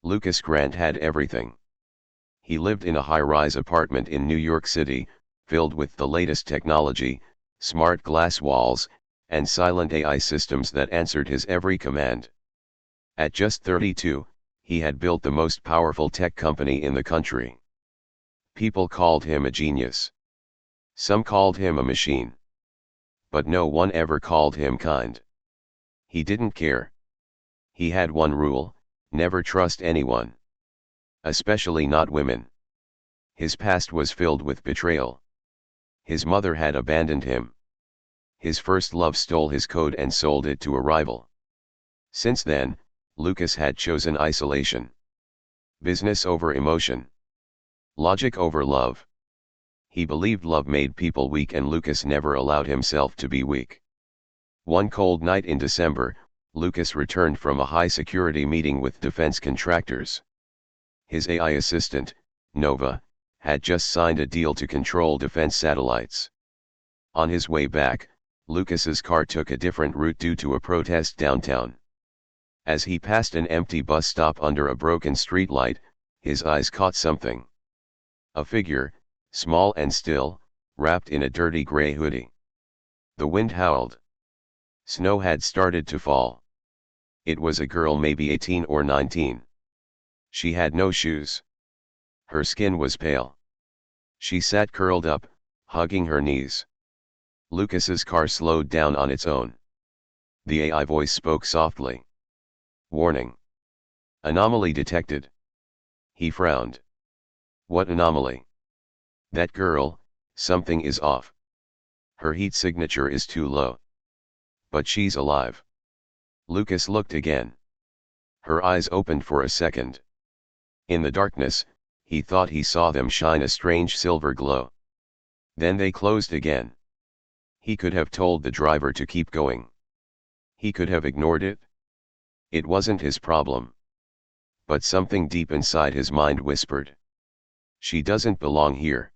Lucas Grant had everything. He lived in a high-rise apartment in New York City, filled with the latest technology, smart glass walls, and silent AI systems that answered his every command. At just 32, he had built the most powerful tech company in the country. People called him a genius. Some called him a machine. But no one ever called him kind. He didn't care. He had one rule: never trust anyone. Especially not women. His past was filled with betrayal. His mother had abandoned him. His first love stole his code and sold it to a rival. Since then, Lucas had chosen isolation. Business over emotion. Logic over love. He believed love made people weak, and Lucas never allowed himself to be weak. One cold night in December, Lucas returned from a high-security meeting with defense contractors. His AI assistant, Nova, had just signed a deal to control defense satellites. On his way back, Lucas's car took a different route due to a protest downtown. As he passed an empty bus stop under a broken streetlight, his eyes caught something. A figure, small and still, wrapped in a dirty gray hoodie. The wind howled. Snow had started to fall. It was a girl, maybe 18 or 19. She had no shoes. Her skin was pale. She sat curled up, hugging her knees. Lucas's car slowed down on its own. The AI voice spoke softly. Warning. Anomaly detected. He frowned. What anomaly? That girl, something is off. Her heat signature is too low. But she's alive. Lucas looked again. Her eyes opened for a second. In the darkness, he thought he saw them shine a strange silver glow. Then they closed again. He could have told the driver to keep going. He could have ignored it. It wasn't his problem. But something deep inside his mind whispered. She doesn't belong here.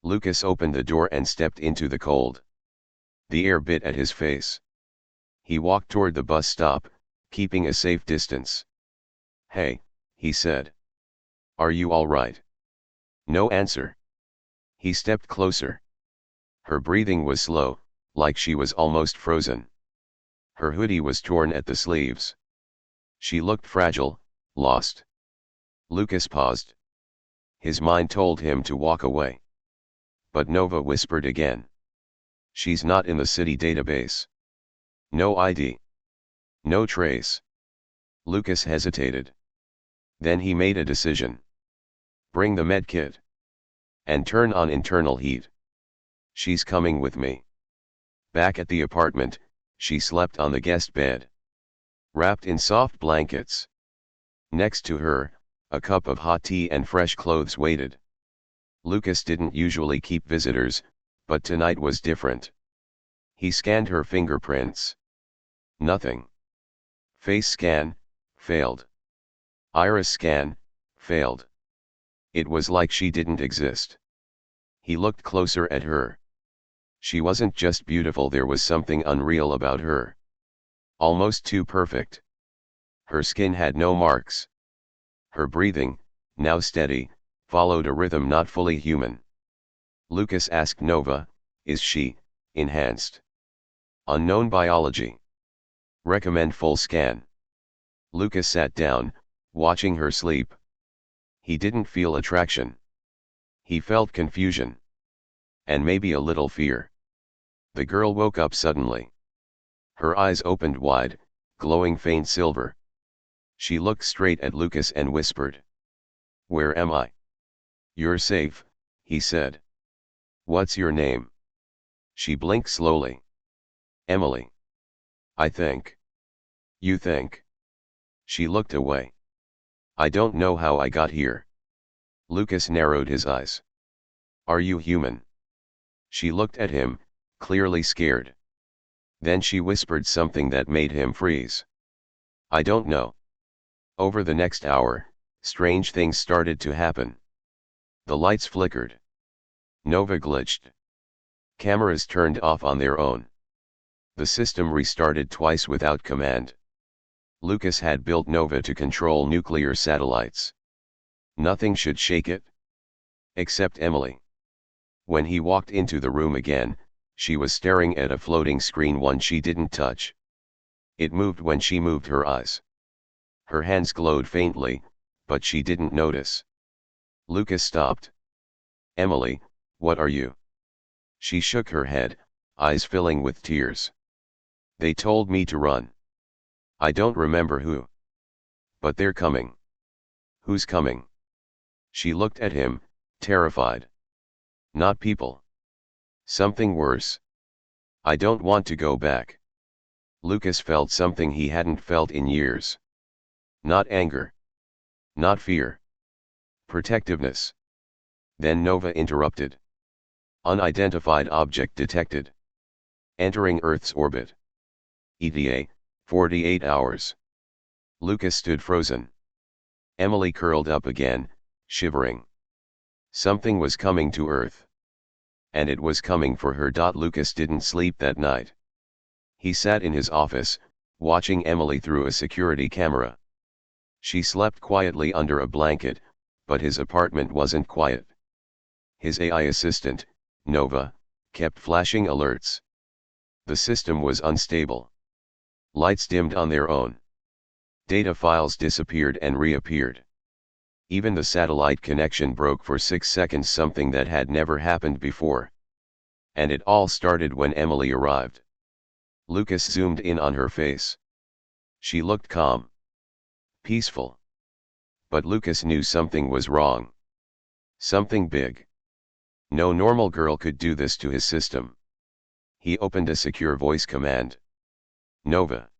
Lucas opened the door and stepped into the cold. The air bit at his face. He walked toward the bus stop, keeping a safe distance. Hey, he said. Are you all right? No answer. He stepped closer. Her breathing was slow, like she was almost frozen. Her hoodie was torn at the sleeves. She looked fragile, lost. Lucas paused. His mind told him to walk away. But Nova whispered again. She's not in the city database. No ID. No trace. Lucas hesitated. Then he made a decision. Bring the med kit. And turn on internal heat. She's coming with me. Back at the apartment, she slept on the guest bed. Wrapped in soft blankets. Next to her, a cup of hot tea and fresh clothes waited. Lucas didn't usually keep visitors, but tonight was different. He scanned her fingerprints. Nothing. Face scan, failed. Iris scan, failed. It was like she didn't exist. He looked closer at her. She wasn't just beautiful, there was something unreal about her. Almost too perfect. Her skin had no marks. Her breathing, now steady, followed a rhythm not fully human. Lucas asked Nova, is she enhanced? Unknown biology. Recommend full scan. Lucas sat down, watching her sleep. He didn't feel attraction. He felt confusion. And maybe a little fear. The girl woke up suddenly. Her eyes opened wide, glowing faint silver. She looked straight at Lucas and whispered. Where am I? You're safe, he said. What's your name? She blinked slowly. Emily. I think. You think? She looked away. I don't know how I got here. Lucas narrowed his eyes. Are you human? She looked at him, clearly scared. Then she whispered something that made him freeze. I don't know. Over the next hour, strange things started to happen. The lights flickered. Nova glitched. Cameras turned off on their own. The system restarted twice without command. Lucas had built Nova to control nuclear satellites. Nothing should shake it. Except Emily. When he walked into the room again, she was staring at a floating screen, one she didn't touch. It moved when she moved her eyes. Her hands glowed faintly, but she didn't notice. Lucas stopped. "Emily, what are you?" She shook her head, eyes filling with tears. "They told me to run. I don't remember who. But they're coming." "Who's coming?" She looked at him, terrified. "Not people. Something worse. I don't want to go back." Lucas felt something he hadn't felt in years. Not anger. Not fear. Protectiveness. Then Nova interrupted. "Unidentified object detected. Entering Earth's orbit. ETA, 48 hours. Lucas stood frozen. Emily curled up again, shivering. Something was coming to Earth. And it was coming for her. Lucas didn't sleep that night. He sat in his office, watching Emily through a security camera. She slept quietly under a blanket, but his apartment wasn't quiet. His AI assistant, Nova, kept flashing alerts. The system was unstable. Lights dimmed on their own. Data files disappeared and reappeared. Even the satellite connection broke for 6 seconds, something that had never happened before. And it all started when Emily arrived. Lucas zoomed in on her face. She looked calm. Peaceful. But Lucas knew something was wrong. Something big. No normal girl could do this to his system. He opened a secure voice command. "Nova.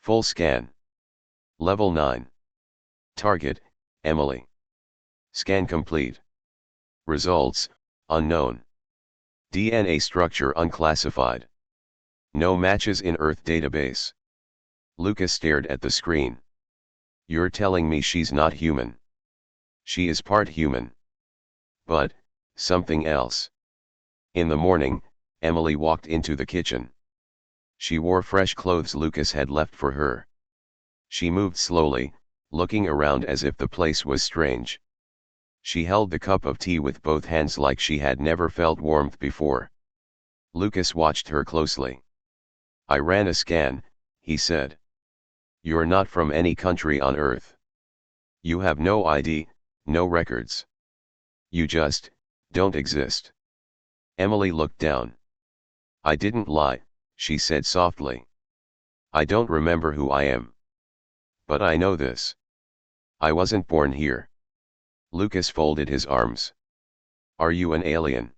Full scan. Level 9. Target, Emily. Scan complete. Results, unknown. DNA structure unclassified. No matches in Earth database." Lucas stared at the screen. "You're telling me she's not human?" "She is part human. But, something else." In the morning, Emily walked into the kitchen. She wore fresh clothes Lucas had left for her. She moved slowly, looking around as if the place was strange. She held the cup of tea with both hands like she had never felt warmth before. Lucas watched her closely. "I ran a scan," he said. "You're not from any country on Earth. You have no ID, no records. You just don't exist." Emily looked down. "I didn't lie," she said softly. "I don't remember who I am. But I know this. I wasn't born here." Lucas folded his arms. "Are you an alien?"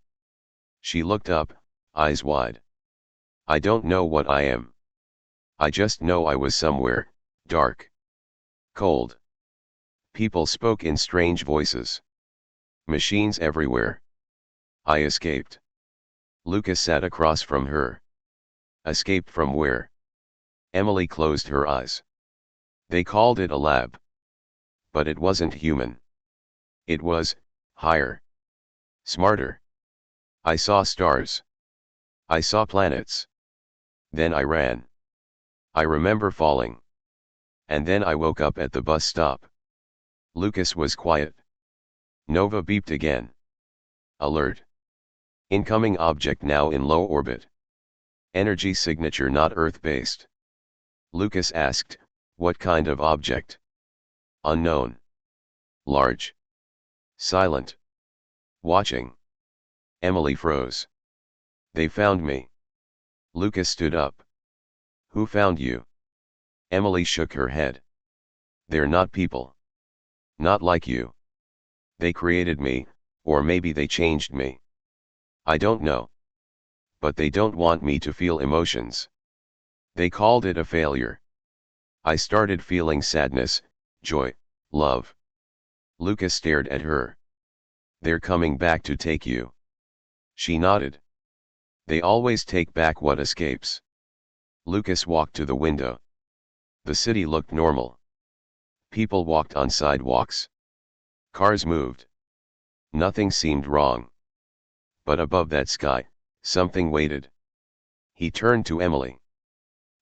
She looked up, eyes wide. "I don't know what I am. I just know I was somewhere, dark. Cold. People spoke in strange voices. Machines everywhere. I escaped." Lucas sat across from her. "Escaped from where?" Emily closed her eyes. "They called it a lab. But it wasn't human. It was higher. Smarter. I saw stars. I saw planets. Then I ran. I remember falling. And then I woke up at the bus stop." Lucas was quiet. Nova beeped again. "Alert. Incoming object now in low orbit. Energy signature not Earth-based." Lucas asked, "What kind of object?" "Unknown. Large. Silent. Watching." Emily froze. "They found me." Lucas stood up. "Who found you?" Emily shook her head. "They're not people. Not like you. They created me, or maybe they changed me. I don't know. But they don't want me to feel emotions. They called it a failure. I started feeling sadness, joy, love." Lucas stared at her. "They're coming back to take you." She nodded. "They always take back what escapes." Lucas walked to the window. The city looked normal. People walked on sidewalks. Cars moved. Nothing seemed wrong. But above that sky, something waited. He turned to Emily.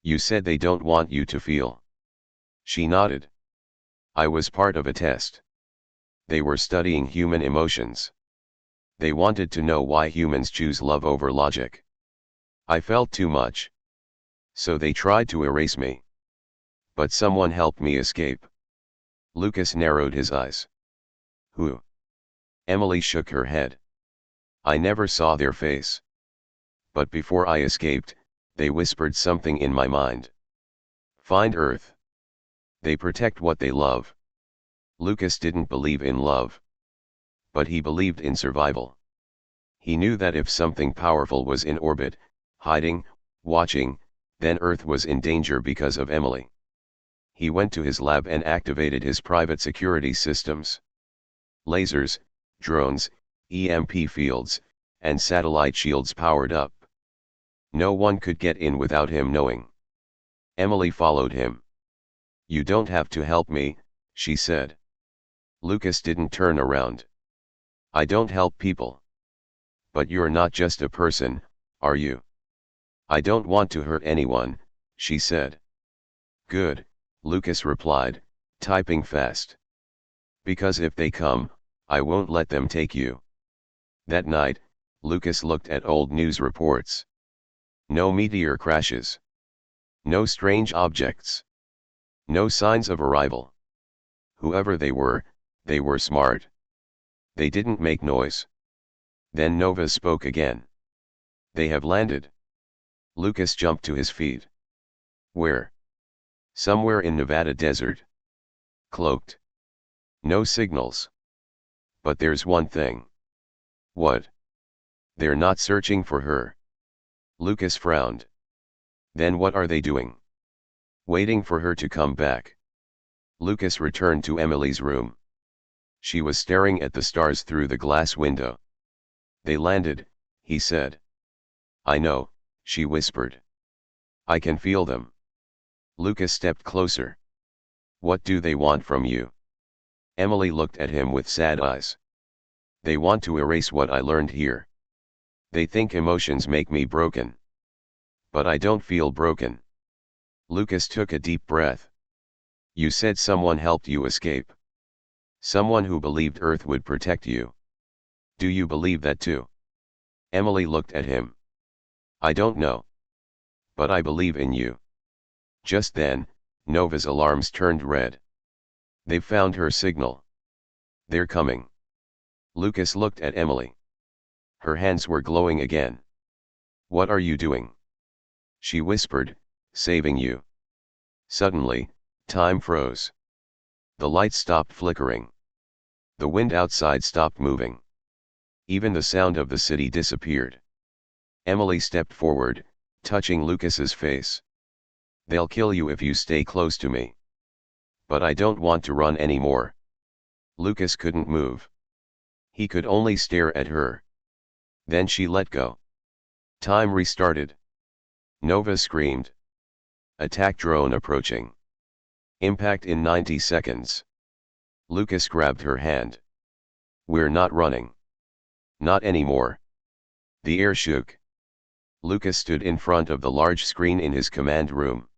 "You said they don't want you to feel." She nodded. I was part of a test. They were studying human emotions. They wanted to know why humans choose love over logic. I felt too much. So they tried to erase me. But someone helped me escape. Lucas narrowed his eyes. Who? Emily shook her head. I never saw their face. But before I escaped, they whispered something in my mind. Find Earth. They protect what they love. Lucas didn't believe in love. But he believed in survival. He knew that if something powerful was in orbit, hiding, watching, then Earth was in danger because of Emily. He went to his lab and activated his private security systems. Lasers, drones, EMP fields, and satellite shields powered up. No one could get in without him knowing. Emily followed him. You don't have to help me, she said. Lucas didn't turn around. I don't help people. But you're not just a person, are you? I don't want to hurt anyone, she said. Good, Lucas replied, typing fast. Because if they come, I won't let them take you. That night, Lucas looked at old news reports. No meteor crashes. No strange objects. No signs of arrival. Whoever they were smart. They didn't make noise. Then Nova spoke again. They have landed. Lucas jumped to his feet. Where? Somewhere in Nevada desert. Cloaked. No signals. But there's one thing. What? They're not searching for her. Lucas frowned. Then what are they doing? Waiting for her to come back. Lucas returned to Emily's room. She was staring at the stars through the glass window. They landed, he said. I know, she whispered. I can feel them. Lucas stepped closer. What do they want from you? Emily looked at him with sad eyes. They want to erase what I learned here. They think emotions make me broken. But I don't feel broken. Lucas took a deep breath. You said someone helped you escape. Someone who believed Earth would protect you. Do you believe that too? Emily looked at him. I don't know. But I believe in you. Just then, Nova's alarms turned red. They've found her signal. They're coming. Lucas looked at Emily. Her hands were glowing again. What are you doing? She whispered, saving you. Suddenly, time froze. The lights stopped flickering. The wind outside stopped moving. Even the sound of the city disappeared. Emily stepped forward, touching Lucas's face. They'll kill you if you stay close to me. But I don't want to run anymore. Lucas couldn't move. He could only stare at her. Then she let go. Time restarted. Nova screamed. Attack drone approaching. Impact in 90 seconds. Lucas grabbed her hand. We're not running. Not anymore. The air shook. Lucas stood in front of the large screen in his command room.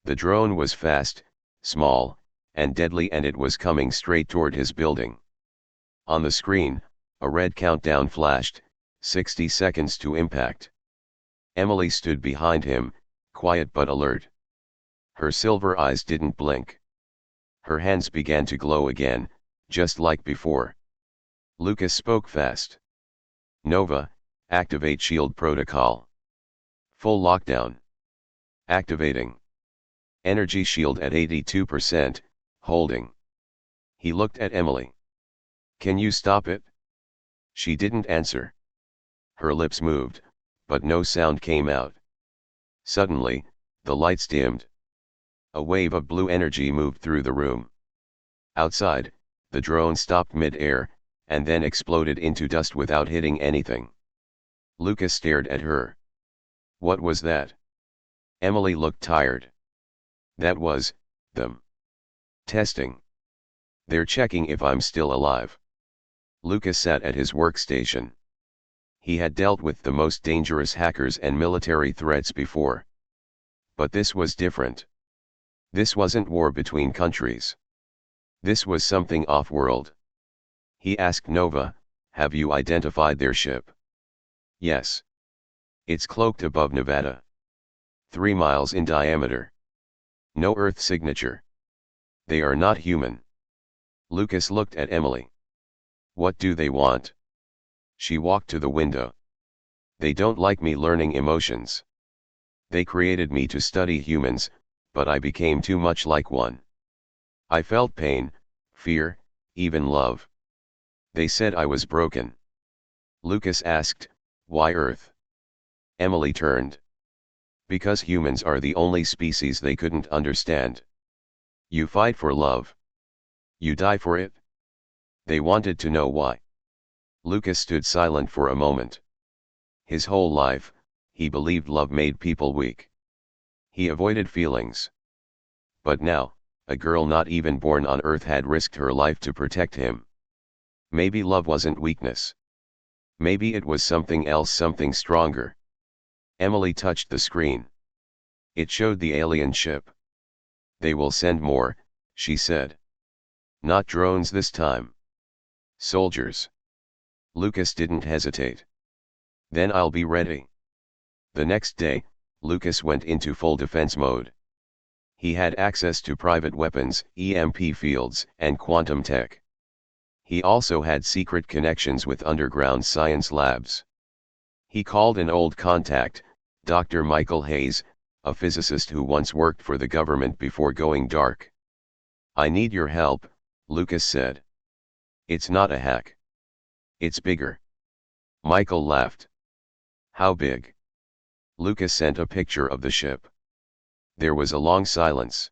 The drone was fast, small, and deadly, and it was coming straight toward his building. On the screen, a red countdown flashed, 60 seconds to impact. Emily stood behind him, quiet but alert. Her silver eyes didn't blink. Her hands began to glow again, just like before. Lucas spoke fast. Nova, activate shield protocol. Full lockdown. Activating. Energy shield at 82%, holding. He looked at Emily. Can you stop it? She didn't answer. Her lips moved, but no sound came out. Suddenly, the lights dimmed. A wave of blue energy moved through the room. Outside, the drone stopped mid-air, and then exploded into dust without hitting anything. Lucas stared at her. What was that? Emily looked tired. That was them. Testing. They're checking if I'm still alive. Lucas sat at his workstation. He had dealt with the most dangerous hackers and military threats before. But this was different. This wasn't war between countries. This was something off-world. He asked Nova, have you identified their ship? Yes. It's cloaked above Nevada. 3 miles in diameter. No Earth signature. They are not human. Lucas looked at Emily. What do they want? She walked to the window. They don't like me learning emotions. They created me to study humans, but I became too much like one. I felt pain, fear, even love. They said I was broken. Lucas asked, why Earth? Emily turned. Because humans are the only species they couldn't understand. You fight for love. You die for it. They wanted to know why. Lucas stood silent for a moment. His whole life, he believed love made people weak. He avoided feelings. But now, a girl not even born on Earth had risked her life to protect him. Maybe love wasn't weakness. Maybe it was something else, something stronger. Emily touched the screen. It showed the alien ship. They will send more, she said. Not drones this time. Soldiers. Lucas didn't hesitate. Then I'll be ready. The next day, Lucas went into full defense mode. He had access to private weapons, EMP fields, and quantum tech. He also had secret connections with underground science labs. He called an old contact, Dr. Michael Hayes, a physicist who once worked for the government before going dark. I need your help, Lucas said. It's not a hack. It's bigger. Michael laughed. How big? Lucas sent a picture of the ship. There was a long silence.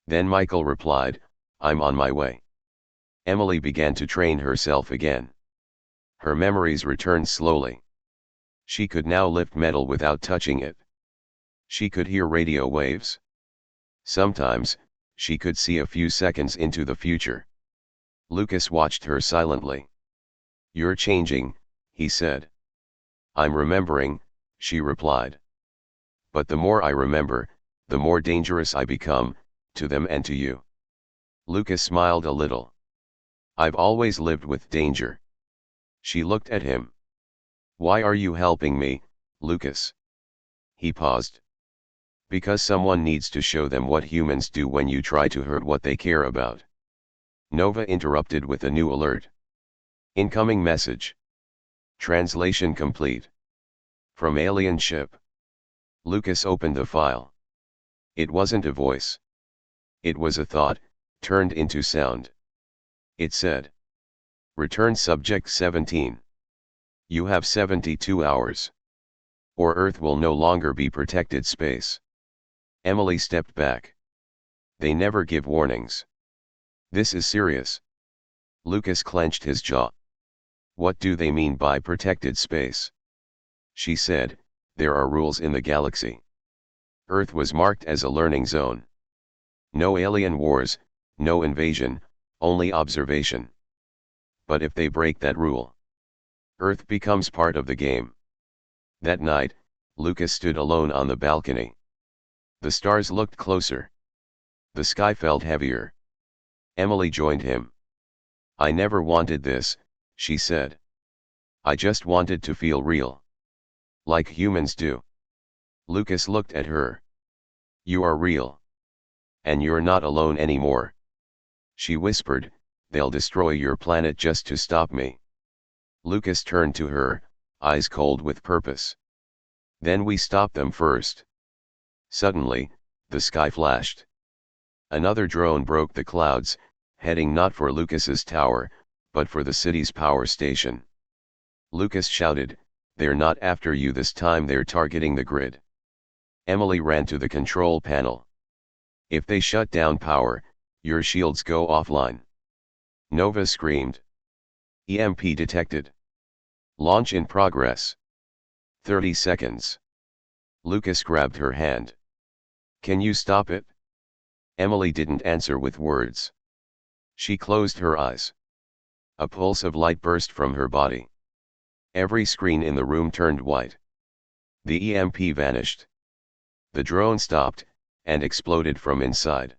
Then Michael replied, I'm on my way. Emily began to train herself again. Her memories returned slowly. She could now lift metal without touching it. She could hear radio waves. Sometimes, she could see a few seconds into the future. Lucas watched her silently. You're changing, he said. I'm remembering, she replied. But the more I remember, the more dangerous I become, to them and to you. Lucas smiled a little. I've always lived with danger. She looked at him. Why are you helping me, Lucas? He paused. Because someone needs to show them what humans do when you try to hurt what they care about. Nova interrupted with a new alert. Incoming message. Translation complete. From alien ship. Lucas opened the file. It wasn't a voice. It was a thought, turned into sound. It said. Return subject 17. You have 72 hours. Or Earth will no longer be protected space. Emily stepped back. They never give warnings. This is serious. Lucas clenched his jaw. What do they mean by protected space? She said, there are rules in the galaxy. Earth was marked as a learning zone. No alien wars, no invasion, only observation. But if they break that rule, Earth becomes part of the game. That night, Lucas stood alone on the balcony. The stars looked closer. The sky felt heavier. Emily joined him. I never wanted this, she said. I just wanted to feel real. Like humans do. Lucas looked at her. You are real. And you're not alone anymore. She whispered, they'll destroy your planet just to stop me. Lucas turned to her, eyes cold with purpose. Then we stop them first. Suddenly, the sky flashed. Another drone broke the clouds, heading not for Lucas's tower, but for the city's power station. Lucas shouted, they're not after you this time, they're targeting the grid. Emily ran to the control panel. If they shut down power, your shields go offline. Nova screamed. EMP detected. Launch in progress. 30 seconds. Lucas grabbed her hand. Can you stop it? Emily didn't answer with words. She closed her eyes. A pulse of light burst from her body. Every screen in the room turned white. The EMP vanished. The drone stopped, and exploded from inside.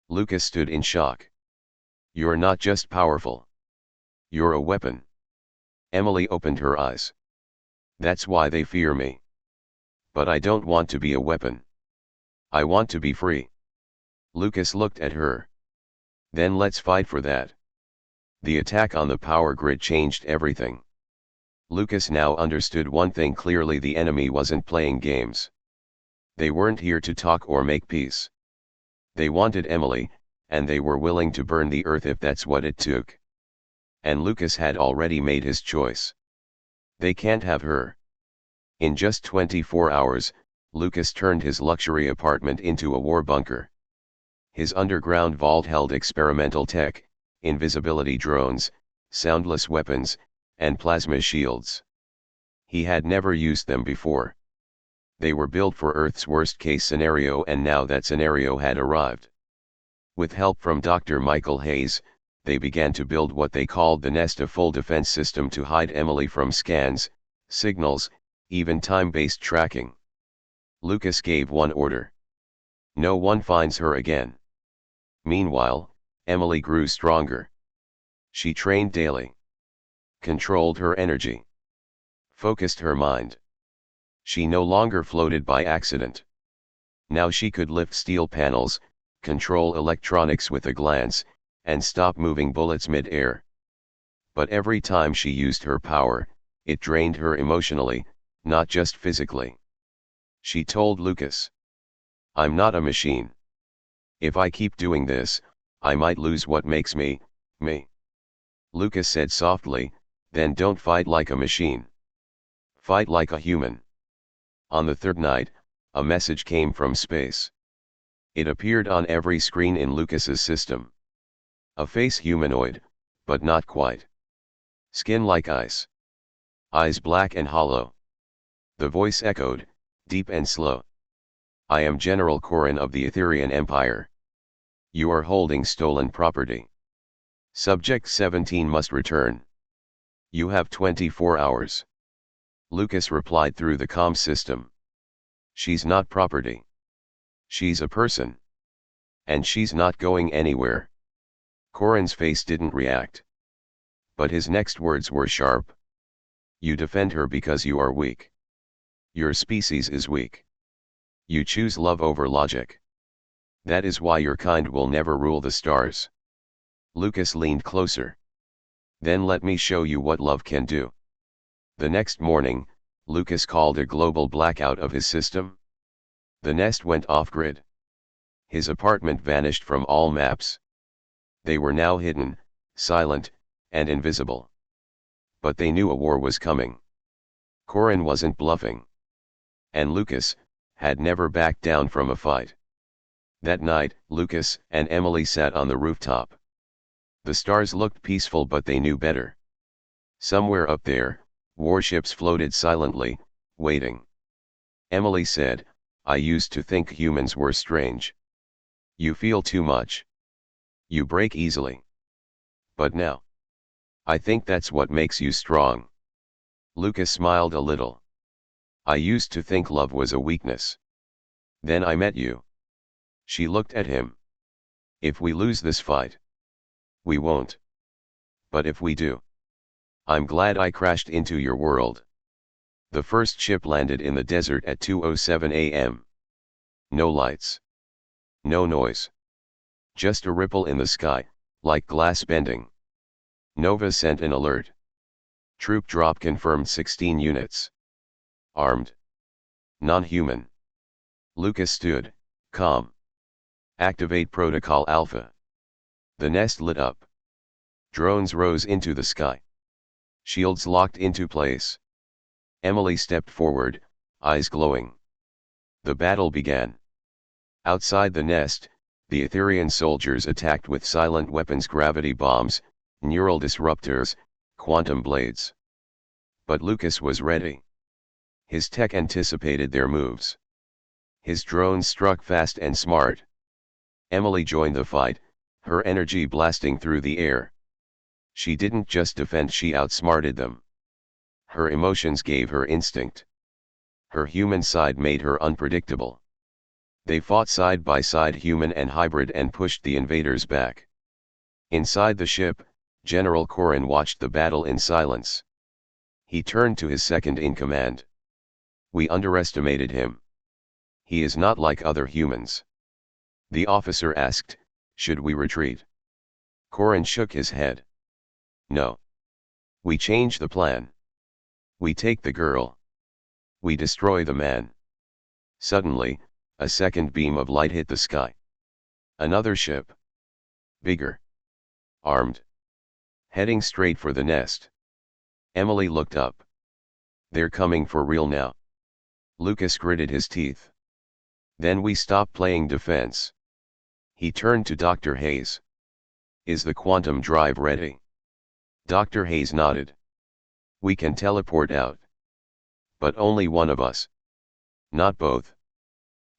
Lucas stood in shock. "You're not just powerful. You're a weapon." Emily opened her eyes. "That's why they fear me. But I don't want to be a weapon. I want to be free." Lucas looked at her. "Then let's fight for that." The attack on the power grid changed everything. Lucas now understood one thing clearly: the enemy wasn't playing games. They weren't here to talk or make peace. They wanted Emily, and they were willing to burn the earth if that's what it took. And Lucas had already made his choice. They can't have her. In just 24 hours, Lucas turned his luxury apartment into a war bunker. His underground vault held experimental tech, invisibility drones, soundless weapons, and plasma shields. He had never used them before. They were built for Earth's worst-case scenario, and now that scenario had arrived. With help from Dr. Michael Hayes, they began to build what they called the Nest, a full defense system to hide Emily from scans, signals, even time-based tracking. Lucas gave one order: no one finds her again. Meanwhile, Emily grew stronger. She trained daily, controlled her energy, focused her mind. She no longer floated by accident. Now she could lift steel panels, control electronics with a glance, and stop moving bullets mid-air. But every time she used her power, it drained her emotionally, not just physically. She told Lucas, "I'm not a machine. If I keep doing this, I might lose what makes me, me." Lucas said softly, "Then don't fight like a machine. Fight like a human." On the third night, a message came from space. It appeared on every screen in Lucas's system. A face humanoid, but not quite. Skin like ice. Eyes black and hollow. The voice echoed, deep and slow. "I am General Corin of the Etherian Empire. You are holding stolen property. Subject 17 must return. You have 24 hours. Lucas replied through the comm system. "She's not property. She's a person. And she's not going anywhere." Corin's face didn't react. But his next words were sharp. "You defend her because you are weak. Your species is weak. You choose love over logic. That is why your kind will never rule the stars." Lucas leaned closer. "Then let me show you what love can do." The next morning, Lucas called a global blackout of his system. The Nest went off-grid. His apartment vanished from all maps. They were now hidden, silent, and invisible. But they knew a war was coming. Corin wasn't bluffing. And Lucas had never backed down from a fight. That night, Lucas and Emily sat on the rooftop. The stars looked peaceful, but they knew better. Somewhere up there, warships floated silently, waiting. Emily said, "I used to think humans were strange. You feel too much. You break easily. But now, I think that's what makes you strong." Lucas smiled a little. "I used to think love was a weakness. Then I met you." She looked at him. "If we lose this fight." "We won't. But if we do. I'm glad I crashed into your world." The first ship landed in the desert at 2:07 a.m. No lights. No noise. Just a ripple in the sky, like glass bending. Nova sent an alert. Troop drop confirmed, 16 units. Armed. Non-human. Lucas stood, calm. "Activate Protocol Alpha." The Nest lit up. Drones rose into the sky. Shields locked into place. Emily stepped forward, eyes glowing. The battle began. Outside the Nest, the Etherian soldiers attacked with silent weapons: gravity bombs, neural disruptors, quantum blades. But Lucas was ready. His tech anticipated their moves. His drones struck fast and smart. Emily joined the fight, her energy blasting through the air. She didn't just defend, she outsmarted them. Her emotions gave her instinct. Her human side made her unpredictable. They fought side by side, human and hybrid, and pushed the invaders back. Inside the ship, General Corrin watched the battle in silence. He turned to his second in command. "We underestimated him. He is not like other humans." The officer asked, "Should we retreat?" Corrin shook his head. "No. We change the plan. We take the girl. We destroy the man." Suddenly, a second beam of light hit the sky. Another ship. Bigger. Armed. Heading straight for the nest. Emily looked up. "They're coming for real now." Lucas gritted his teeth. "Then we stop playing defense." He turned to Dr. Hayes. "Is the quantum drive ready?" Dr. Hayes nodded. "We can teleport out. But only one of us. Not both."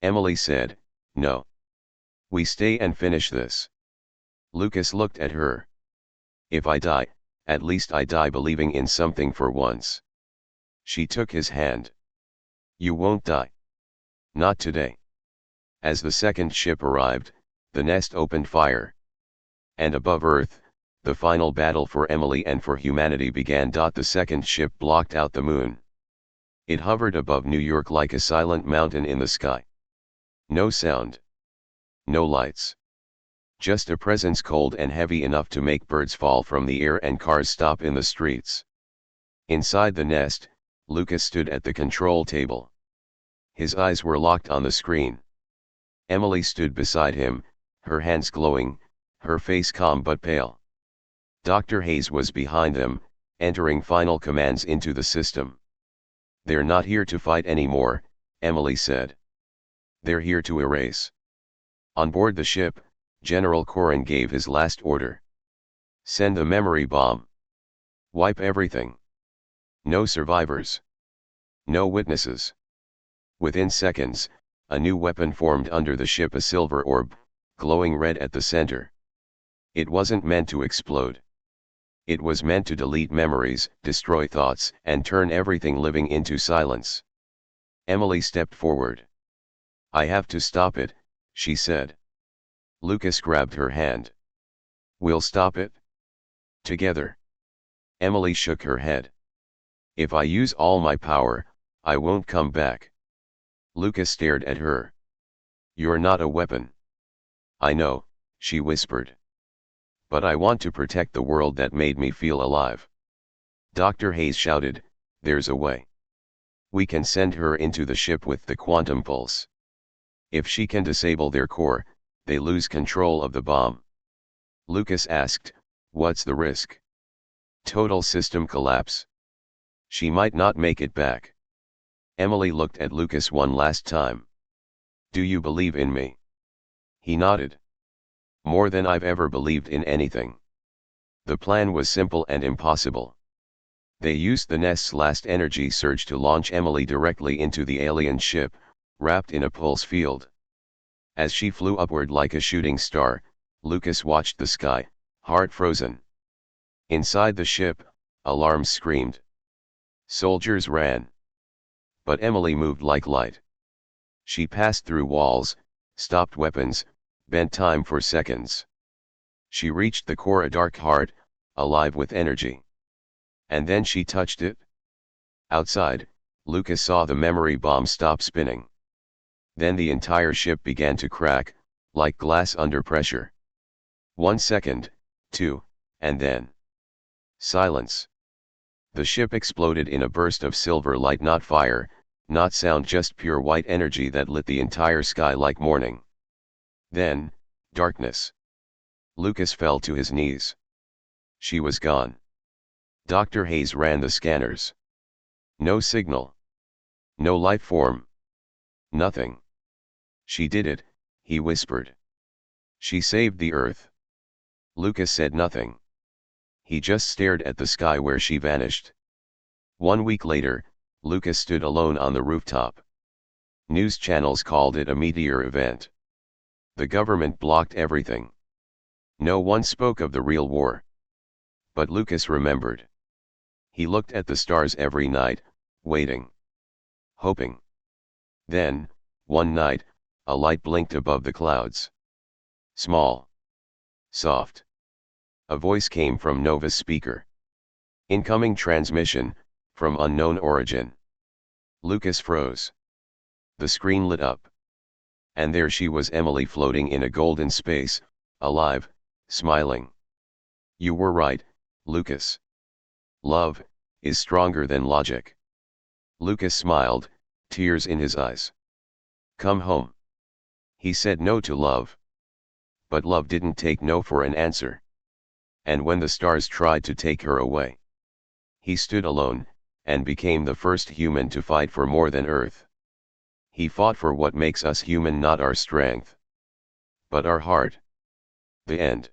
Emily said, "No. We stay and finish this." Lucas looked at her. "If I die, at least I die believing in something for once." She took his hand. "You won't die. Not today." As the second ship arrived, the nest opened fire. And above Earth, the final battle for Emily and for humanity began. The second ship blocked out the moon. It hovered above New York like a silent mountain in the sky. No sound. No lights. Just a presence cold and heavy enough to make birds fall from the air and cars stop in the streets. Inside the nest, Lucas stood at the control table. His eyes were locked on the screen. Emily stood beside him, her hands glowing, her face calm but pale. Dr. Hayes was behind them, entering final commands into the system. "They're not here to fight anymore," Emily said. "They're here to erase." On board the ship, General Corrin gave his last order. "Send the memory bomb. Wipe everything. No survivors. No witnesses." Within seconds, a new weapon formed under the ship, a silver orb, glowing red at the center. It wasn't meant to explode. It was meant to delete memories, destroy thoughts, and turn everything living into silence. Emily stepped forward. "I have to stop it," she said. Lucas grabbed her hand. "We'll stop it. Together." Emily shook her head. "If I use all my power, I won't come back." Lucas stared at her. "You're not a weapon." "I know," she whispered. "But I want to protect the world that made me feel alive." Dr. Hayes shouted, "There's a way. We can send her into the ship with the quantum pulse. If she can disable their core, they lose control of the bomb." Lucas asked, "What's the risk?" "Total system collapse. She might not make it back." Emily looked at Lucas one last time. "Do you believe in me?" He nodded. "More than I've ever believed in anything." The plan was simple and impossible. They used the nest's last energy surge to launch Emily directly into the alien ship, wrapped in a pulse field. As she flew upward like a shooting star, Lucas watched the sky, heart frozen. Inside the ship, alarms screamed. Soldiers ran. But Emily moved like light. She passed through walls, stopped weapons, bent time for seconds. She reached the core, a dark heart, alive with energy. And then she touched it. Outside, Lucas saw the memory bomb stop spinning. Then the entire ship began to crack, like glass under pressure. 1 second, 2, and then silence. The ship exploded in a burst of silver light, not fire, not sound, just pure white energy that lit the entire sky like morning. Then, darkness. Lucas fell to his knees. She was gone. Dr. Hayes ran the scanners. No signal. No life form. Nothing. "She did it," he whispered. "She saved the Earth." Lucas said nothing. He just stared at the sky where she vanished. 1 week later, Lucas stood alone on the rooftop. News channels called it a meteor event. The government blocked everything. No one spoke of the real war. But Lucas remembered. He looked at the stars every night, waiting. Hoping. Then, one night, A light blinked above the clouds. Small. Soft. A voice came from Nova's speaker. Incoming transmission, from unknown origin. Lucas froze. The screen lit up. And there she was, Emily, floating in a golden space, alive, smiling. You were right, Lucas. Love is stronger than logic. Lucas smiled, tears in his eyes. Come home. He said no to love. But love didn't take no for an answer. And when the stars tried to take her away, he stood alone, and became the first human to fight for more than Earth. He fought for what makes us human, not our strength, but our heart. The end.